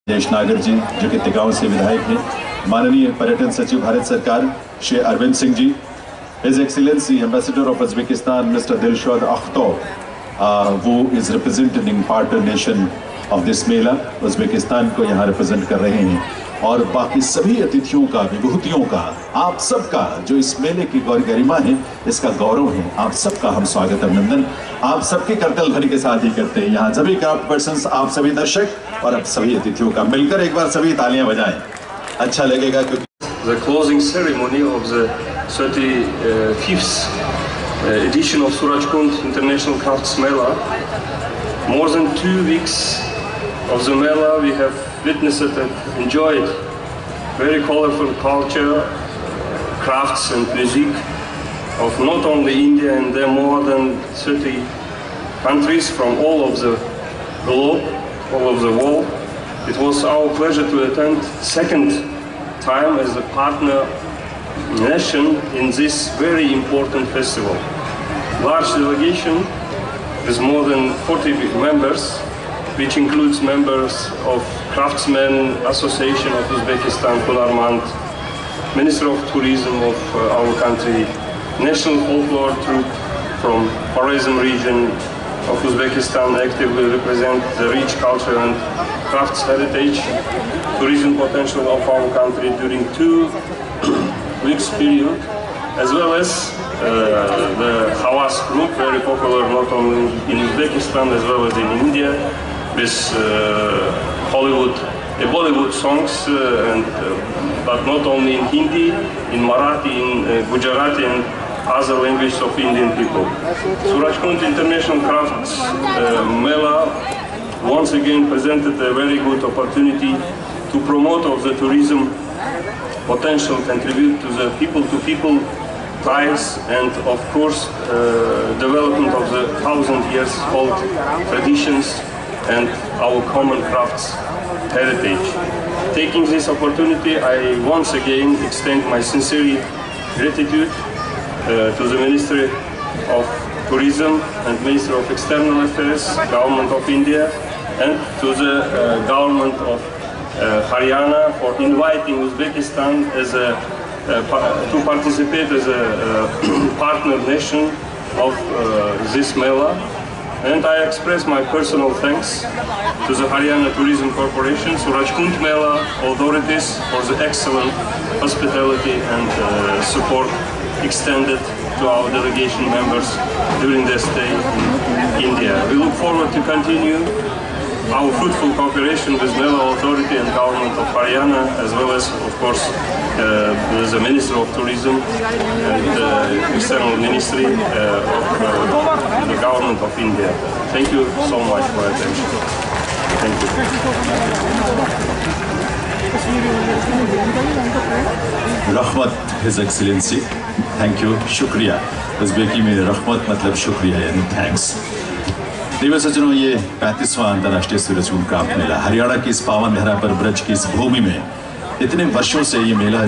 देश नागर जी जो कि तिगांव से विधायक हैं, माननीय पर्यटन सचिव भारत सरकार श्री अरविंद सिंह जी, His Excellency Ambassador of Uzbekistan Mr. Dilshad Akhtar, who is representing partner nation of this Mela, Uzbekistan को यहाँ रिप्रेजेंट कर रहे हैं, और बाकी सभी अतिथियों का, विभूतियों का, आप सबका जो इस मेले की गरिमा है, इसका गौरव है, आप सबका हम स्वागत अभिनंदन आप सबके करतल ध्वनि के साथ ही करते हैं। यहाँ सभी क्राफ्ट पर्सन्स, आप सभी दर्शक और अब सभी अतिथियों का मिलकर एक बार सभी तालियां बजाएं, अच्छा लगेगा। क्योंकि The closing ceremony of the 35th edition of Surajkund International Crafts Mela. More than 2 weeks of the Mela we have witnessed and enjoyed very colorful culture, crafts and music of not only India and there more than 30 countries from all of the globe, all of the world. It was our pleasure to attend second time as a partner nation in this very important festival. Large delegation with more than 40 members, which includes members of Craftsmen Association of Uzbekistan, Hunarmand, Minister of Tourism of our country, National Folklore Troupe from Khorasan region of Uzbekistan actively represent the rich culture and crafts heritage, tourism potential of our country during 2 weeks period, as well as the Hawass group, very popular not only in Uzbekistan as well as in India, with Bollywood songs, but not only in Hindi, in Marathi, in Gujarati and other languages of Indian people. Surajkund International Crafts Mela once again presented a very good opportunity to promote of the tourism potential, contribute to the people-to-people ties, and of course development of the 1,000 years old traditions and our common crafts heritage. Taking this opportunity, I once again extend my sincere gratitude to the Ministry of Tourism and Ministry of External Affairs, Government of India, and to the Government of Haryana for inviting Uzbekistan as to participate as a partner nation of this Mela. And I express my personal thanks to the Haryana Tourism Corporation, Surajkund Mela authorities for the excellent hospitality and support extended to our delegation members during their stay in India. We look forward to continue our fruitful cooperation with Mela Authority and Government of Haryana, as well as, of course, the Minister of Tourism and the External Ministry of the Government of India. Thank you so much for your attention. Thank you. रहमत, His Excellency, thank you, शुक्रिया। उज़्बेकी में रहमत मतलब शुक्रिया यानी thanks. प्रिय सज्जनों, ये 35वां अंतर्राष्ट्रीय सूरजकुंड क्राफ्ट मेला हरियाणा की इस पावन धरा पर ब्रज की इस भूमि में इतने वर्षों से ये मेला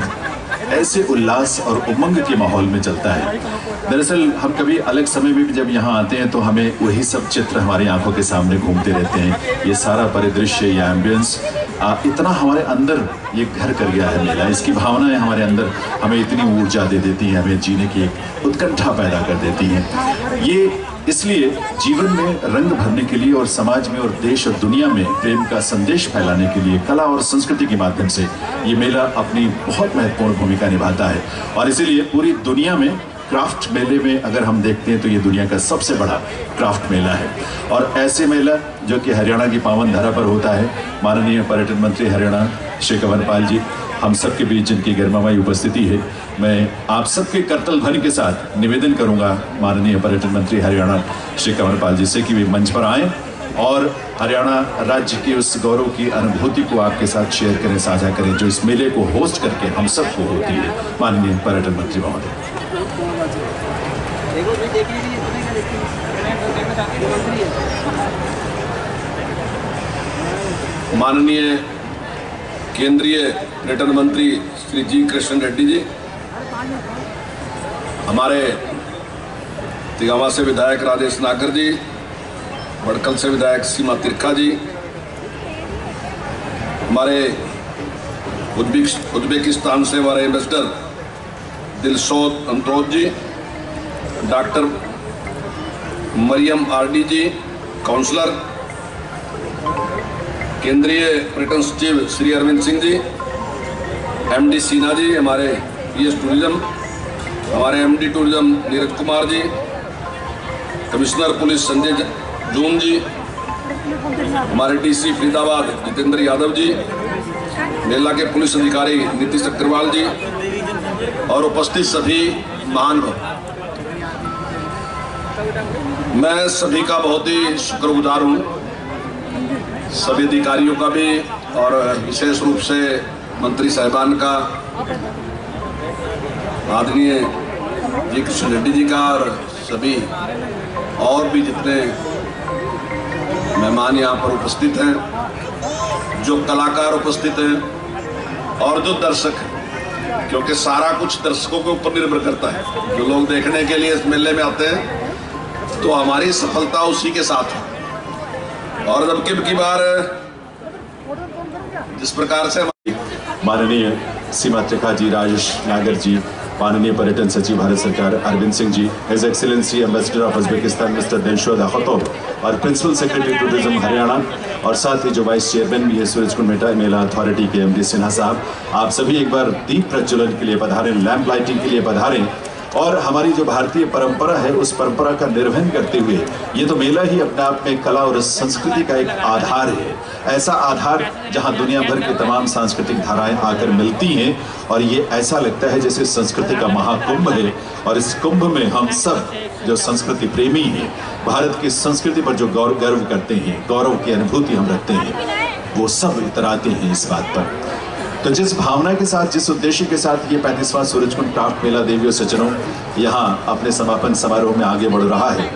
ऐसे उल्लास और उमंग के माहौल में चलता है। दरअसल हम कभी अलग समय में भी जब यहाँ आते हैं तो हमें वही सब चित्र हमारी आंखों के सामने घूमते रहते हैं। ये सारा परिदृश्य, ये एम्बियंस इतना हमारे अंदर ये घर कर गया है मेला। इसकी भावनाएं हमारे अंदर हमें इतनी ऊर्जा दे देती हैं, हमें जीने की एक उत्कंठा पैदा कर देती हैं। ये इसलिए जीवन में रंग भरने के लिए और समाज में और देश और दुनिया में प्रेम का संदेश फैलाने के लिए कला और संस्कृति के माध्यम से ये मेला अपनी बहुत महत्वपूर्ण भूमिका निभाता है। और इसीलिए पूरी दुनिया में क्राफ्ट मेले में अगर हम देखते हैं तो ये दुनिया का सबसे बड़ा क्राफ्ट मेला है। और ऐसे मेला जो कि हरियाणा की पावन धरा पर होता है, माननीय पर्यटन मंत्री हरियाणा श्री कंवरपाल जी हम सबके बीच जिनकी गरिमामयी उपस्थिति है, मैं आप सबके करतल ध्वनि के साथ निवेदन करूंगा माननीय पर्यटन मंत्री हरियाणा श्री कंवरपाल जी से कि वे मंच पर आएँ और हरियाणा राज्य की उस गौरव की अनुभूति को आपके साथ शेयर करें, साझा करें, जो इस मेले को होस्ट करके हम सबको होती है। माननीय पर्यटन मंत्री महोदय। माननीय केंद्रीय पर्यटन मंत्री श्री जी कृष्ण रेड्डी जी, हमारे तिगावा से विधायक राजेश नागर जी, बड़कल से विधायक सीमा तिरखा जी, हमारे उज्बेकिस्तान से हमारे एम्बेसडर दिलशोद अंत्रोज जी, डॉक्टर मरियम आरडी जी, काउंसलर, केंद्रीय पर्यटन सचिव श्री अरविंद सिंह जी, एमडी सीना जी, हमारे पीएस टूरिज्म, हमारे MD tourism Neeraj Kumar ji, commissioner police Sanjay जून जी, हमारे डीसी फरीदाबाद जितेंद्र यादव जी, मेला के पुलिस अधिकारी नीतीश अग्रवाल जी और उपस्थित सभी महानुभाव, मैं सभी का बहुत ही शुक्रगुजार हूँ, सभी अधिकारियों का भी और विशेष रूप से मंत्री साहिबान का, आदरणीय जी कृष्ण रेड्डी जी का और सभी और भी जितने मेहमान यहाँ पर उपस्थित हैं, जो कलाकार उपस्थित हैं और जो दर्शक हैं, क्योंकि सारा कुछ दर्शकों के ऊपर निर्भर करता है। जो लोग देखने के लिए इस मेले में आते हैं तो हमारी सफलता उसी के साथ है। और जब की बार जिस प्रकार से माननीय सीमा त्रिखा जी, राजेश नागर जी, माननीय पर्यटन सचिव भारत सरकार Arvind Singh ji, his excellency ambassador of Uzbekistan mister Dilshod Khatob और प्रिंसिपल सेक्रेटरी टूरिज्म हरियाणा, और साथ ही जो वाइस चेयरमैन भी है सूरजकुंड मेला अथॉरिटी के एमडी सिन्हा साहब, आप सभी एक बार दीप प्रज्वलन के लिए पधारें, लैंप लाइटिंग के लिए पधारें और हमारी जो भारतीय परंपरा है उस परंपरा का निर्वहन करते हुए, ये तो मेला ही अपने आप में कला और संस्कृति का एक आधार है, ऐसा आधार जहां दुनिया भर की तमाम सांस्कृतिक धाराएं आकर मिलती हैं और ये ऐसा लगता है जैसे संस्कृति का महाकुंभ है। और इस कुंभ में हम सब जो संस्कृति प्रेमी हैं, भारत की संस्कृति पर जो गर्व करते हैं, गौरव की अनुभूति हम रखते हैं, वो सब इतराते हैं इस बात पर। तो जिस भावना के साथ, जिस उद्देश्य के साथ ये 35वां सूरजकुंड क्राफ्ट मेला देवियों सज्जनों यहाँ अपने समापन समारोह में आगे बढ़ रहा है,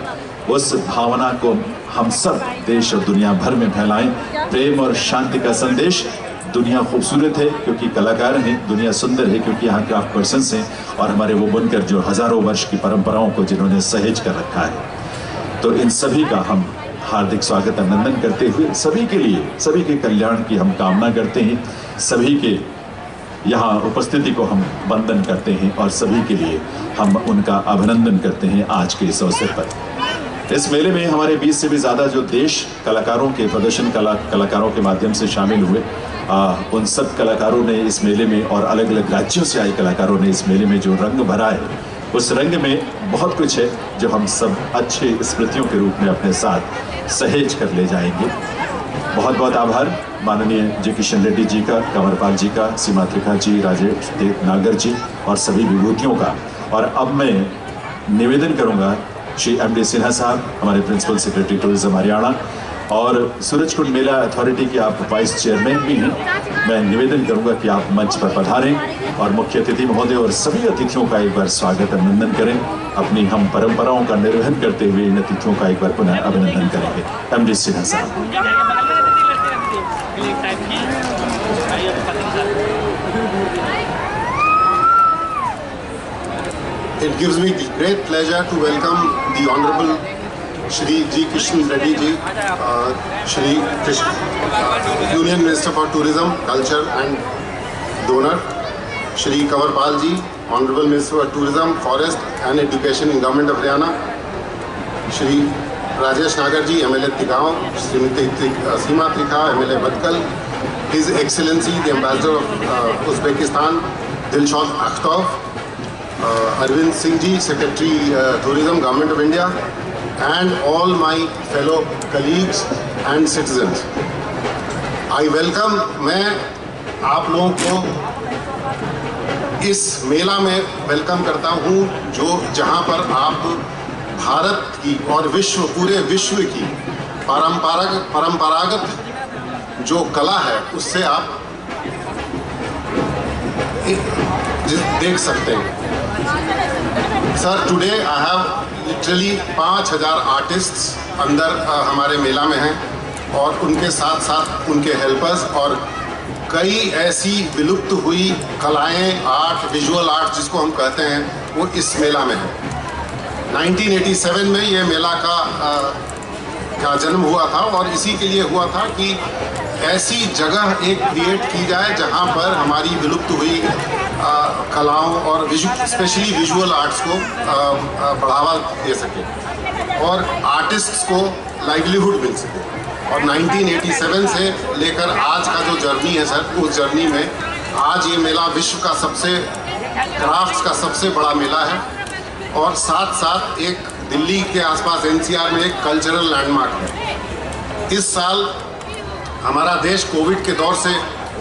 उस भावना को हम सब देश और दुनिया भर में फैलाएं। प्रेम और शांति का संदेश। दुनिया खूबसूरत है क्योंकि कलाकार हैं, दुनिया सुंदर है क्योंकि यहाँ क्राफ्ट पर्सन्स हैं और हमारे वो बुनकर जो हजारों वर्ष की परंपराओं को जिन्होंने सहेज कर रखा है। तो इन सभी का हम हार्दिक स्वागत अभिनंदन करते हुए सभी के लिए, सभी के कल्याण की हम कामना करते हैं, सभी के यहाँ उपस्थिति को हम वंदन करते हैं और सभी के लिए हम उनका अभिनंदन करते हैं आज के इस अवसर पर। इस मेले में हमारे 20 से भी ज़्यादा जो देश कलाकारों के प्रदर्शन कलाकारों के माध्यम से शामिल हुए, उन सब कलाकारों ने इस मेले में और अलग अलग राज्यों से आए कलाकारों ने इस मेले में जो रंग भरा है, उस रंग में बहुत कुछ है जो हम सब अच्छे स्मृतियों के रूप में अपने साथ सहेज कर ले जाएंगे। बहुत बहुत आभार माननीय जी किशन रेड्डी जी का, कंवरपाल जी का, सीमा त्रिखा जी, राजेश नागर जी और सभी विभूतियों का। और अब मैं निवेदन करूंगा श्री एमडी सिन्हा साहब, हमारे प्रिंसिपल सेक्रेटरी टूरिज्म हरियाणा और सूरजकुंड मेला अथॉरिटी के आप वाइस चेयरमैन भी हैं, मैं निवेदन करूंगा कि आप मंच पर पधारें और मुख्य अतिथि महोदय और सभी अतिथियों का एक बार स्वागत अभिनंदन करें। अपनी हम परंपराओं का निर्वहन करते हुए इन अतिथियों का एक बार पुनः अभिनंदन करेंगे। एमडी सिन्हा साहब। It gives me great pleasure to welcome the Honorable Shri G. Krishnan Reddy Ji, Shri Union Minister for Tourism, Culture and Donor, Shri Kanwarpal Ji, Honorable Minister for Tourism, Forest and Education in Government of Haryana, Shri Rajesh Nagar Ji, MLA Tigaon, Srimati Seema Trikha, MLA Badkal, His Excellency the Ambassador of Uzbekistan, Dilshod Akhtav, Arvind Singh Ji, Secretary Tourism, Government of India, and all my fellow colleagues and citizens. I welcome, मैं आप लोगों को इस मेला में welcome करता हूँ जो जहाँ पर आप भारत की और पूरे विश्व की परंपरागत जो कला है उससे आप देख सकते हैं। Sir, today I have literally 5000 artists अंदर हमारे मेला में हैं और उनके साथ साथ उनके हेल्पर्स और कई ऐसी विलुप्त हुई कलाएं, आर्ट, विजुअल आर्ट जिसको हम कहते हैं, वो इस मेला में है। 1987 में ये मेला का का जन्म हुआ था और इसी के लिए हुआ था कि ऐसी जगह एक क्रिएट की जाए जहां पर हमारी विलुप्त हुई कलाओं और स्पेशली विजुअल आर्ट्स को बढ़ावा दे सके और आर्टिस्ट्स को लाइवलीहुड मिल सके। और 1987 से लेकर आज का जो जर्नी है सर, उस जर्नी में आज ये मेला विश्व का क्राफ्ट्स का सबसे बड़ा मेला है और साथ साथ एक दिल्ली के आसपास एनसीआर में एक कल्चरल लैंडमार्क है। इस साल हमारा देश कोविड के दौर से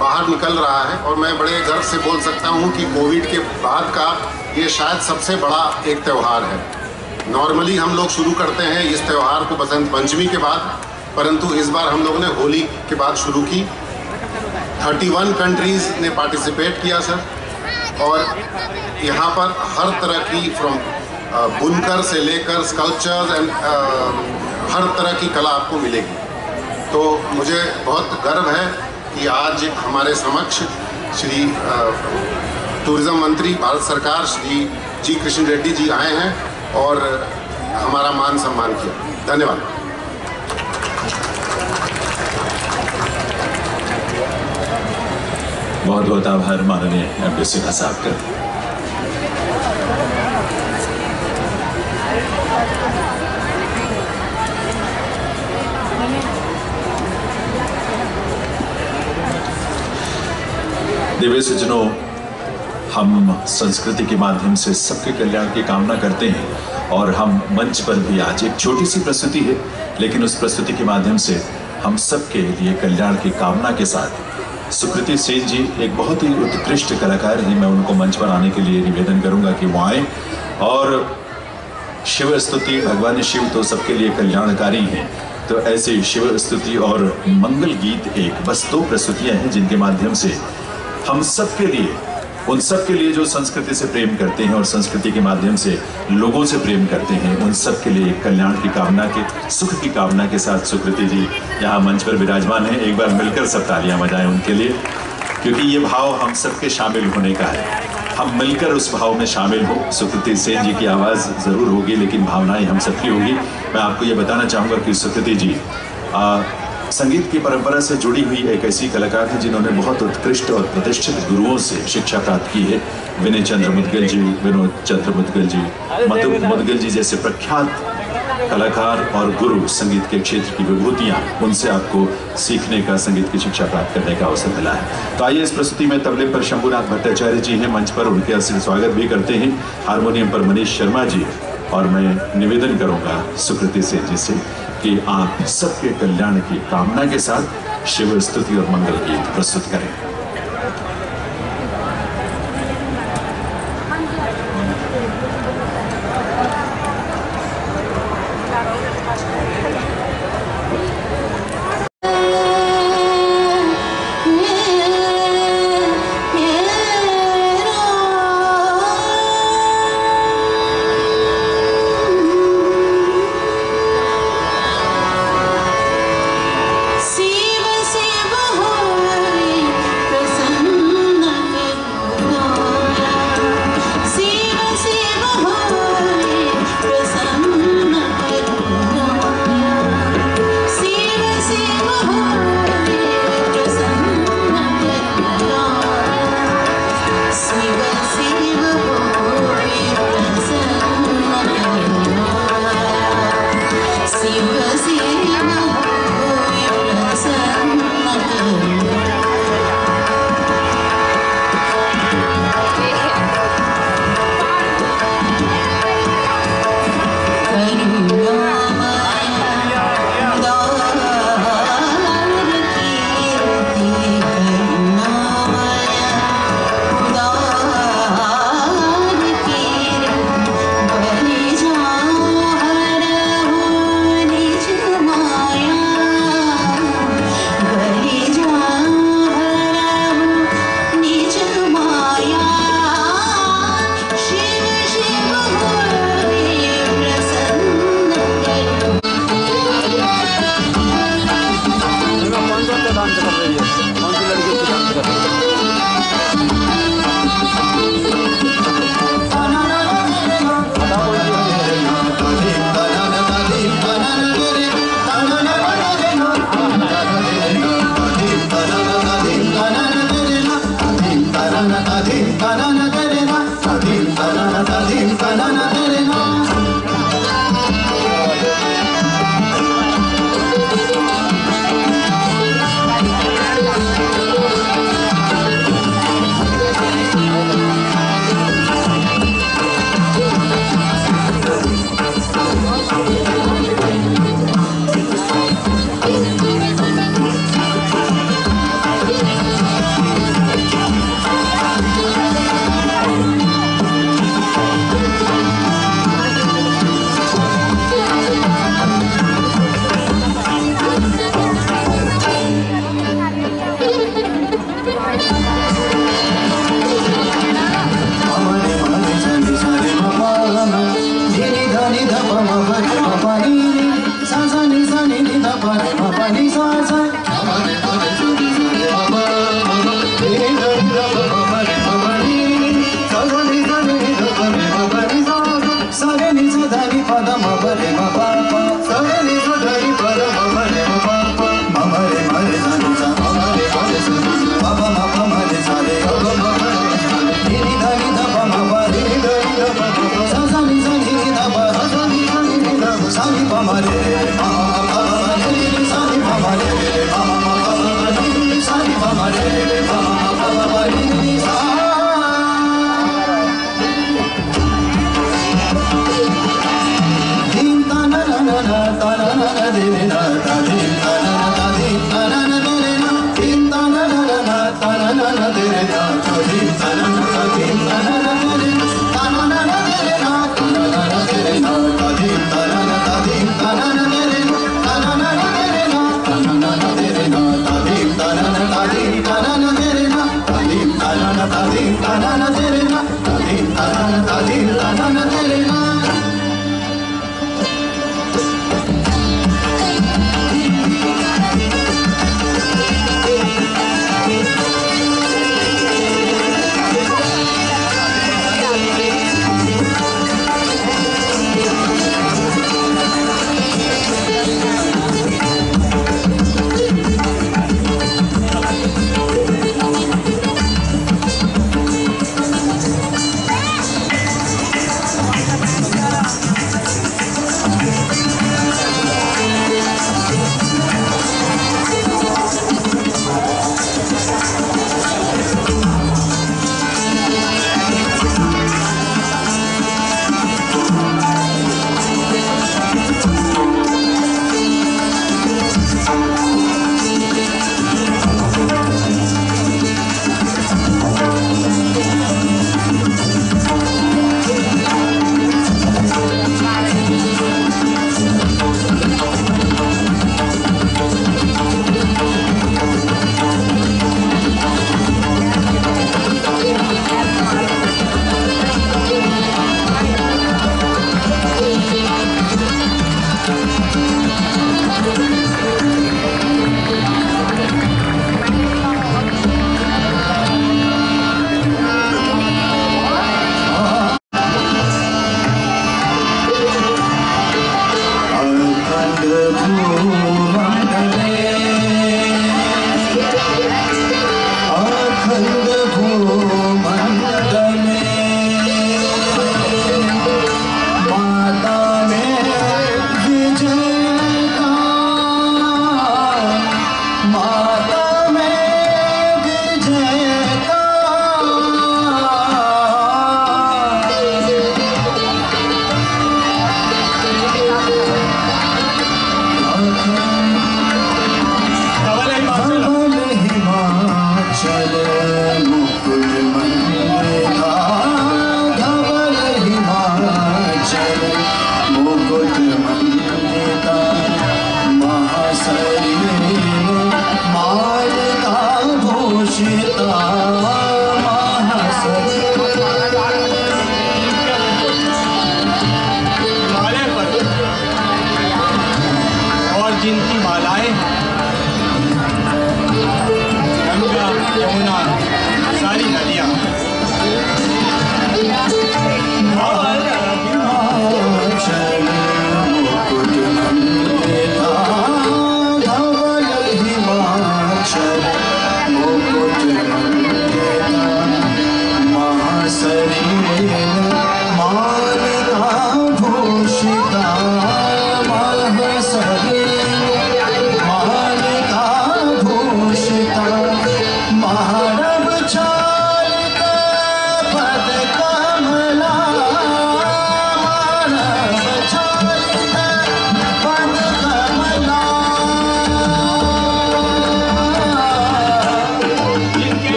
बाहर निकल रहा है और मैं बड़े गर्व से बोल सकता हूं कि कोविड के बाद का ये शायद सबसे बड़ा एक त्यौहार है। नॉर्मली हम लोग शुरू करते हैं इस त्यौहार को बसंत पंचमी के बाद, परंतु इस बार हम लोगों ने होली के बाद शुरू की। 31 कंट्रीज ने पार्टिसिपेट किया सर और यहाँ पर हर तरह की फ्रॉम बुनकर से लेकर स्कल्पचर्स एंड हर तरह की कला आपको मिलेगी। तो मुझे बहुत गर्व है कि आज हमारे समक्ष श्री टूरिज्म मंत्री भारत सरकार श्री जी कृष्ण रेड्डी जी आए हैं और हमारा मान सम्मान किया। धन्यवाद। बहुत बहुत आभार माननीय एमडी सिन्हा साहब का। दिव्य सज्जनों, हम संस्कृति के माध्यम से सबके कल्याण की कामना करते हैं और हम मंच पर भी आज एक छोटी सी प्रस्तुति है, लेकिन उस प्रस्तुति के माध्यम से हम सबके लिए कल्याण की कामना के साथ सुकृति सेन जी एक बहुत ही उत्कृष्ट कलाकार हैं। मैं उनको मंच पर आने के लिए निवेदन करूंगा कि वो आए और शिव स्तुति, भगवान शिव तो सबके लिए कल्याणकारी हैं, तो ऐसे शिव स्तुति और मंगल गीत एक बस 2 प्रस्तुतियां हैं जिनके माध्यम से हम सबके लिए, उन सब के लिए जो संस्कृति से प्रेम करते हैं और संस्कृति के माध्यम से लोगों से प्रेम करते हैं, उन सब के लिए कल्याण की कामना के, सुख की कामना के साथ सुकृति जी यहाँ मंच पर विराजमान हैं। एक बार मिलकर सब तालियां बजाएं उनके लिए, क्योंकि ये भाव हम सबके शामिल होने का है। हम मिलकर उस भाव में शामिल हो। सुकृति सेन जी की आवाज़ ज़रूर होगी लेकिन भावनाएं हम सबकी होगी। मैं आपको ये बताना चाहूँगा कि सुकृति जी संगीत की परंपरा से जुड़ी हुई एक ऐसी कलाकार है जिन्होंने बहुत उत्कृष्ट और प्रतिष्ठित गुरुओं से शिक्षा प्राप्त की है। विनय चंद्र मुदगल जी, विनोद चंद्र मुदगल जी, मधु मुदगल जी जैसे प्रख्यात कलाकार और गुरु, संगीत के क्षेत्र की विभूतियाँ, उनसे आपको सीखने का, संगीत की शिक्षा प्राप्त करने का अवसर मिला है। तो आइए इस प्रस्तुति में तबले पर शंभुनाथ भट्टाचार्य जी हैं मंच पर, उनके स्वागत भी करते हैं। हारमोनियम पर मनीष शर्मा जी, और मैं निवेदन करूंगा सुकृति सेन जी से कि आप सबके कल्याण की कामना के साथ शिव स्तुति और मंगल गीत प्रस्तुत करें। शिव शिव हरि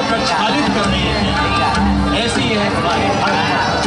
प्रज्वलित कर रही है। ऐसी है हमारी भारत।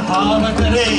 धावत रे